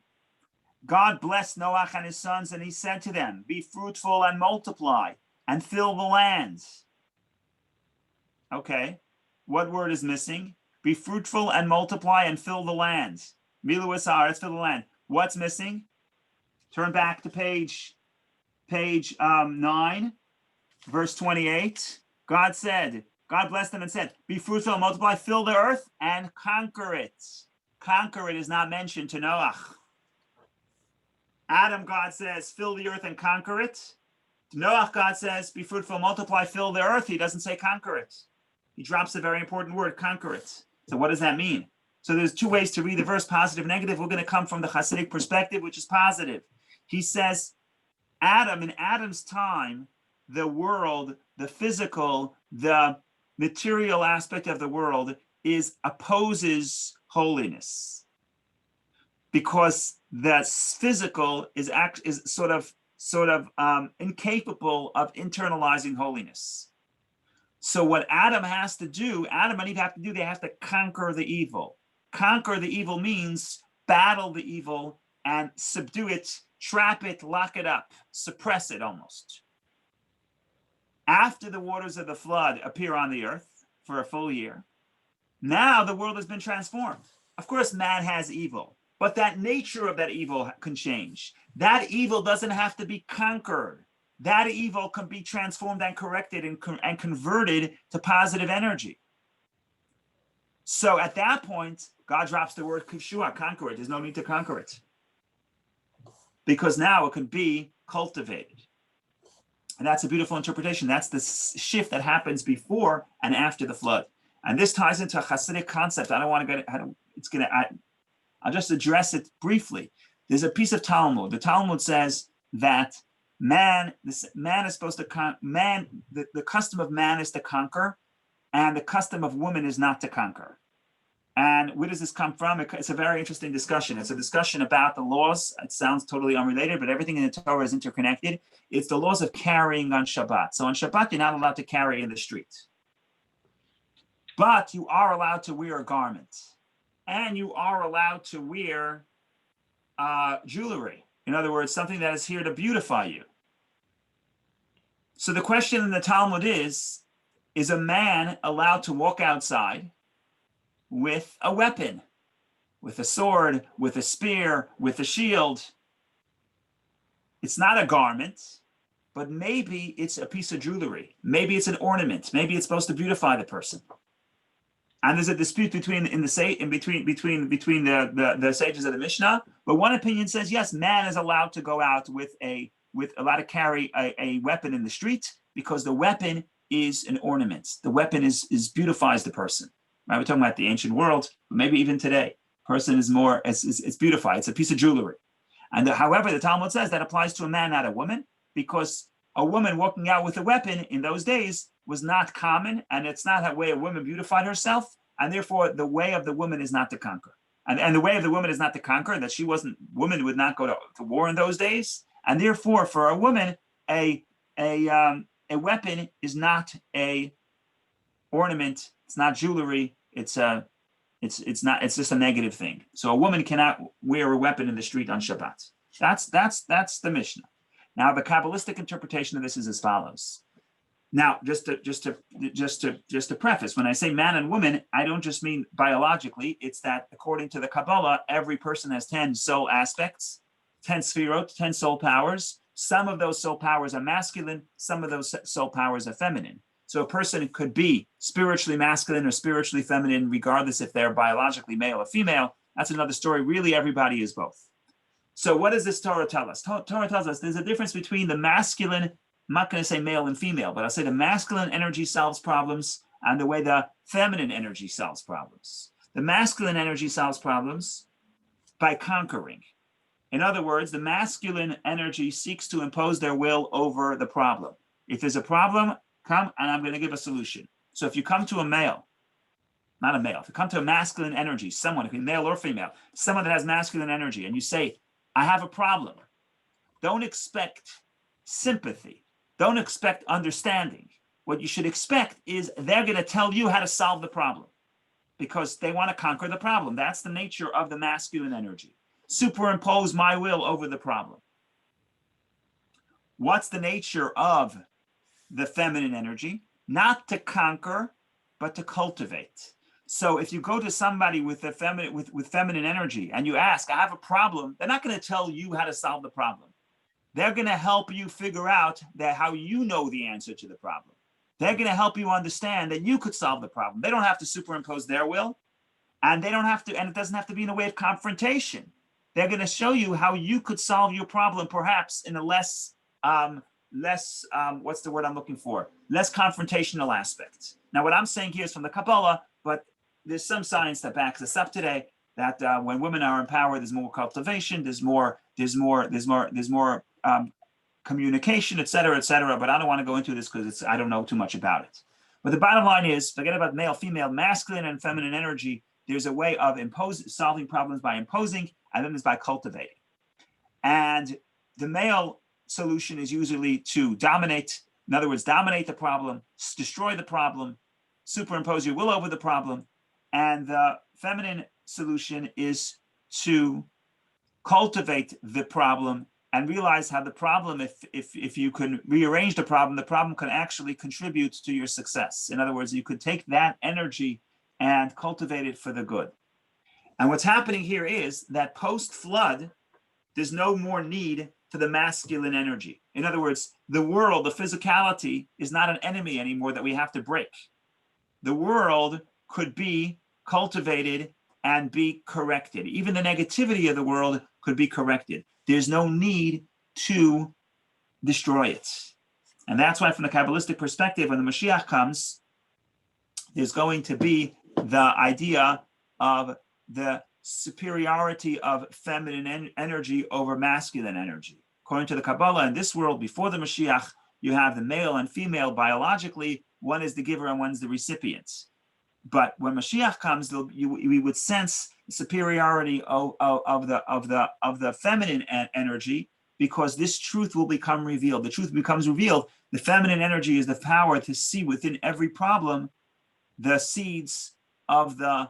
God blessed Noah and his sons, and he said to them, be fruitful and multiply and fill the land. Okay, what word is missing? Be fruitful and multiply and fill the land. Milu Asar, fill the land. What's missing? Turn back to page 9, verse 28. God blessed them and said, be fruitful and multiply, fill the earth and conquer it. Conquer it is not mentioned to Noah. Adam, God says, fill the earth and conquer it. To Noah, God says, be fruitful, multiply, fill the earth. He doesn't say conquer it. He drops a very important word, conquer it. So what does that mean? So there's two ways to read the verse, positive, negative. We're going to come from the Hasidic perspective, which is positive. He says, in Adam's time, the world, the physical, the material aspect of the world opposes holiness, because the physical is sort of incapable of internalizing holiness. So what Adam and Eve have to do, they have to conquer the evil. Conquer the evil means battle the evil and subdue it, trap it, lock it up, suppress it almost. After the waters of the flood appear on the earth for a full year, now the world has been transformed. Of course, man has evil, but that nature of that evil can change. That evil doesn't have to be conquered. That evil can be transformed and corrected and converted to positive energy. So at that point, God drops the word kivshua, conquer it. There's no need to conquer it, because now it can be cultivated. And that's a beautiful interpretation. That's the shift that happens before and after the flood. And this ties into a Hasidic concept. I don't want to get I'll just address it briefly. There's a piece of Talmud. The Talmud says that man is supposed to the custom of man is to conquer, and the custom of woman is not to conquer. And where does this come from? It's a very interesting discussion. It's a discussion about the laws. It sounds totally unrelated, but everything in the Torah is interconnected. It's the laws of carrying on Shabbat. So on Shabbat, you're not allowed to carry in the street, but you are allowed to wear a garment, and you are allowed to wear jewelry. In other words, something that is here to beautify you. So the question in the Talmud is a man allowed to walk outside with a weapon, with a sword, with a spear, with a shield? It's not a garment, but maybe it's a piece of jewelry. Maybe it's an ornament. Maybe it's supposed to beautify the person. And there's a dispute between the sages of the Mishnah. But one opinion says yes, man is allowed to go out allowed to carry a weapon in the street because the weapon is an ornament. The weapon is beautifies the person. Right? We're talking about the ancient world, maybe even today. Person is more it's beautified. It's a piece of jewelry. And however, the Talmud says that applies to a man, not a woman, because a woman walking out with a weapon in those days was not common, and it's not a way a woman beautified herself, and therefore the way of the woman is not to conquer. And the way of the woman is not to conquer, that women would not go to war in those days, and therefore for a woman, a weapon is not a ornament, it's not jewelry, it's just a negative thing. So a woman cannot wear a weapon in the street on Shabbat. That's the Mishnah. Now the Kabbalistic interpretation of this is as follows. Now, just to preface, when I say man and woman, I don't just mean biologically. It's that according to the Kabbalah, every person has 10 soul aspects, 10 sefirot, 10 soul powers. Some of those soul powers are masculine, some of those soul powers are feminine. So a person could be spiritually masculine or spiritually feminine, regardless if they're biologically male or female. That's another story. Really, everybody is both. So what does this Torah tell us? Torah tells us there's a difference between the masculine, I'm not going to say male and female, but I'll say the masculine energy solves problems and the way the feminine energy solves problems. The masculine energy solves problems by conquering. In other words, the masculine energy seeks to impose their will over the problem. If there's a problem, come and I'm going to give a solution. So if you come to a male, not a male, if you come to a masculine energy, someone, if you're male or female, someone that has masculine energy, and you say, I have a problem, don't expect sympathy. Don't expect understanding. What you should expect is they're going to tell you how to solve the problem because they want to conquer the problem. That's the nature of the masculine energy. Superimpose my will over the problem. What's the nature of the feminine energy? Not to conquer, but to cultivate. So if you go to somebody with the feminine energy and you ask, I have a problem, they're not going to tell you how to solve the problem. They're going to help you figure out that how you know the answer to the problem. They're going to help you understand that you could solve the problem. They don't have to superimpose their will, and they don't have to, and it doesn't have to be in a way of confrontation. They're going to show you how you could solve your problem, perhaps in a less what's the word I'm looking for? Less confrontational aspect. Now, what I'm saying here is from the Kabbalah, but there's some science that backs us up today. That when women are empowered, there's more cultivation, there's more communication, et cetera, but I don't want to go into this because I don't know too much about it. But the bottom line is, forget about male, female, masculine and feminine energy. There's a way of solving problems by imposing, and then there's by cultivating. And the male solution is usually to dominate. In other words, dominate the problem, destroy the problem, superimpose your will over the problem. And the feminine solution is to cultivate the problem and realize how the problem, if you can rearrange the problem can actually contribute to your success. In other words, you could take that energy and cultivate it for the good. And what's happening here is that post-flood, there's no more need for the masculine energy. In other words, the world, the physicality is not an enemy anymore that we have to break. The world could be cultivated and be corrected. Even the negativity of the world could be corrected. There's no need to destroy it. And that's why from the Kabbalistic perspective, when the Mashiach comes, there's going to be the idea of the superiority of feminine energy over masculine energy. According to the Kabbalah, in this world, before the Mashiach, you have the male and female biologically. One is the giver and one's the recipient. But when Mashiach comes, we would sense superiority of the feminine energy, because this truth will become revealed. The truth becomes revealed. The feminine energy is the power to see within every problem the seeds of the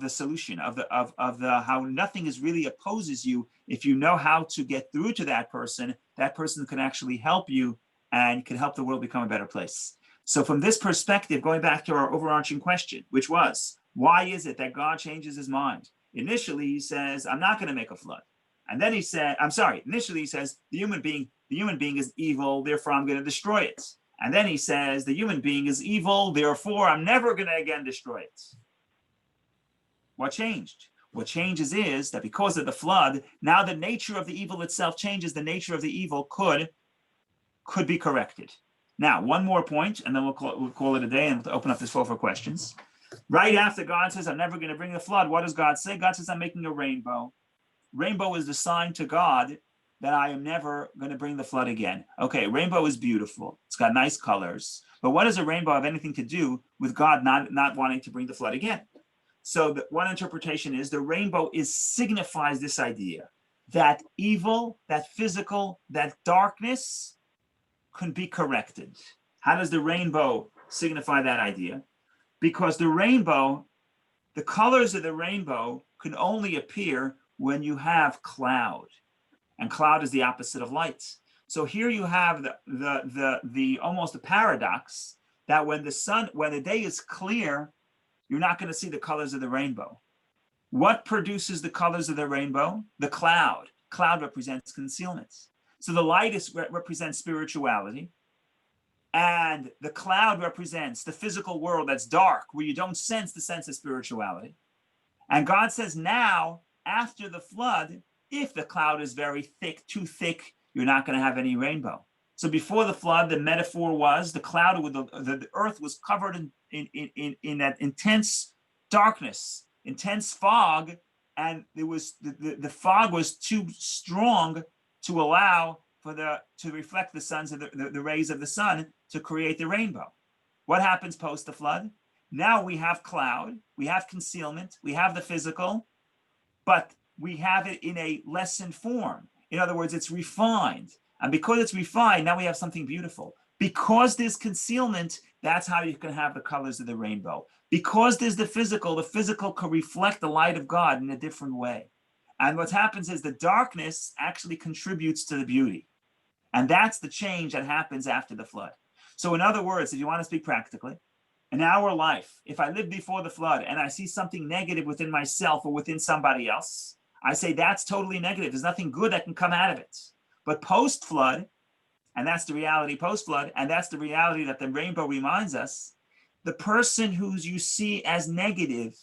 solution, of the how nothing is really opposes you. If you know how to get through to that person can actually help you and can help the world become a better place. So from this perspective, going back to our overarching question, which was, why is it that God changes his mind? Initially, he says, I'm not going to make a flood. And then he said, initially he says, the human being is evil, therefore I'm going to destroy it. And then he says, the human being is evil, therefore I'm never going to again destroy it. What changed? What changes is that because of the flood, now the nature of the evil itself changes. The nature of the evil could be corrected. Now, one more point, and then we'll call it a day and open up this floor for questions. Right after God says, I'm never going to bring the flood, what does God say? God says, I'm making a rainbow. Rainbow is the sign to God that I am never going to bring the flood again. Okay, rainbow is beautiful. It's got nice colors. But what does a rainbow have anything to do with God not wanting to bring the flood again? So one interpretation is the rainbow signifies this idea that evil, that physical, that darkness can be corrected. How does the rainbow signify that idea? Because the rainbow, the colors of the rainbow can only appear when you have cloud, and cloud is the opposite of light. So here you have the almost a paradox that when the day is clear, you're not going to see the colors of the rainbow. What produces the colors of the rainbow? The cloud. Cloud represents concealment. So the light represents spirituality, and the cloud represents the physical world that's dark, where you don't sense the sense of spirituality. And God says now, after the flood, if the cloud is very thick, too thick, you're not going to have any rainbow. So before the flood, the metaphor was the cloud with the earth was covered in that intense darkness, intense fog, and there was the fog was too strong to allow to reflect the rays of the sun to create the rainbow. What happens post the flood? Now we have cloud, we have concealment, we have the physical, but we have it in a lessened form. In other words, it's refined. And because it's refined, now we have something beautiful. Because there's concealment, that's how you can have the colors of the rainbow. Because there's the physical can reflect the light of God in a different way. And what happens is the darkness actually contributes to the beauty. And that's the change that happens after the flood. So in other words, if you want to speak practically, in our life, if I lived before the flood and I see something negative within myself or within somebody else, I say that's totally negative. There's nothing good that can come out of it. But post-flood, and that's the reality post-flood, and that's the reality that the rainbow reminds us, the person who you see as negative,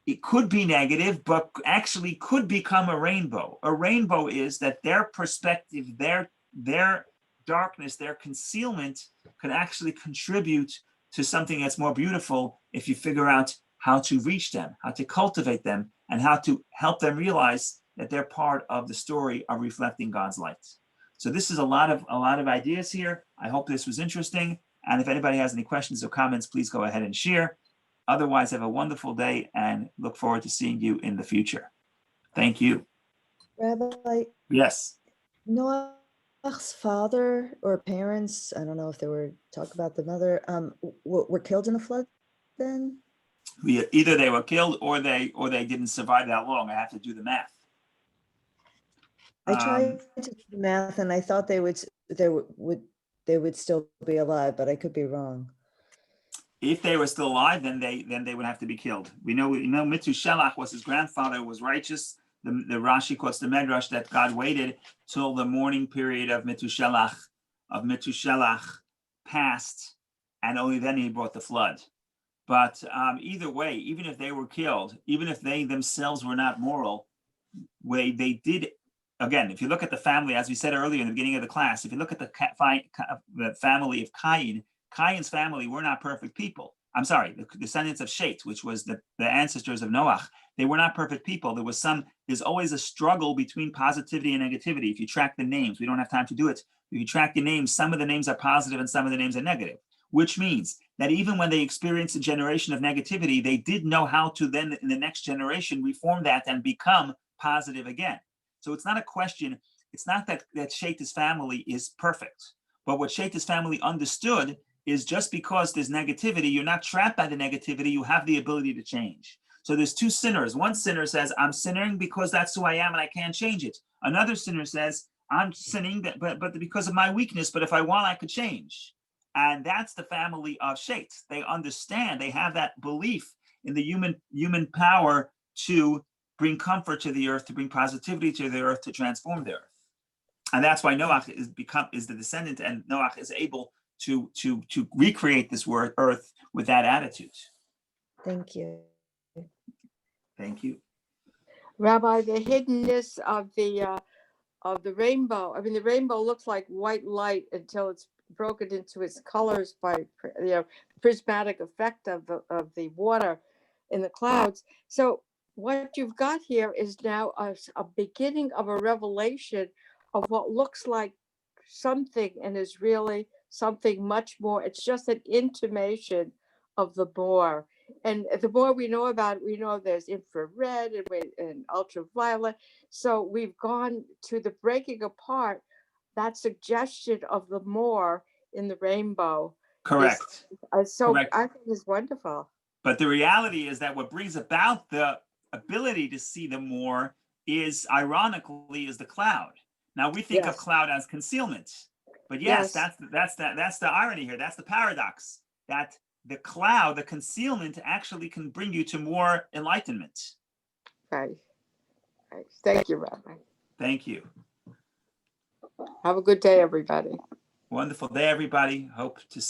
it could be negative, but actually could become a rainbow. A rainbow is that their perspective, their darkness, their concealment can actually contribute to something that's more beautiful if you figure out how to reach them, how to cultivate them, and how to help them realize that they're part of the story of reflecting God's light. So this is a lot of ideas here. I hope this was interesting. And if anybody has any questions or comments, please go ahead and share. Otherwise, have a wonderful day and look forward to seeing you in the future. Thank you. Rabbi, Yes. Noah's father or parents, I don't know if they were talk about the mother, were killed in a flood then? Either they were killed or they didn't survive that long. I have to do the math. I tried to do the math and I thought they would still be alive, but I could be wrong. If they were still alive, then they would have to be killed. We know Methuselah was his grandfather, was righteous. The Rashi quotes the Medrash that God waited till the mourning period of Methuselah passed, and only then he brought the flood. But either way, even if they were killed, even if they themselves were not moral, they did. Again, if you look at the family, as we said earlier in the beginning of the class, if you look at the family of Cain, Cain's family were not perfect people. I'm sorry, the descendants of Shet, which was the ancestors of Noah, they were not perfect people. There's always a struggle between positivity and negativity. If you track the names, we don't have time to do it. If you track the names, some of the names are positive and some of the names are negative, which means that even when they experienced a generation of negativity, they did know how to then in the next generation reform that and become positive again. So it's not a question, it's not that Shet's family is perfect, but what Shet's family understood is just because there's negativity, you're not trapped by the negativity, you have the ability to change. So there's two sinners. One sinner says, I'm sinning because that's who I am and I can't change it. Another sinner says, I'm sinning, but because of my weakness. But if I want, I could change. And that's the family of Shet. They understand. They have that belief in the human power to bring comfort to the earth, to bring positivity to the earth, to transform the earth. And that's why Noach is the descendant, and Noach is able to recreate this earth with that attitude. Thank you. Thank you. Rabbi, the hiddenness of the rainbow. I mean, the rainbow looks like white light until it's broken into its colors by prismatic effect of the water in the clouds. So what you've got here is now a beginning of a revelation of what looks like something and is really something much more. It's just an intimation of the more. And the more we know about it, we know there's infrared and ultraviolet. So we've gone to the breaking apart that suggestion of the more in the rainbow. Correct. So Correct. I think it's wonderful. But the reality is that what brings about the ability to see the more is, ironically, is the cloud. Now we think of cloud as concealment, but yes, that's the irony here. That's the paradox, that the cloud, the concealment, actually can bring you to more enlightenment. Right. Thank you, Rabbi. Thank you. Have a good day, everybody. Wonderful day, everybody. Hope to see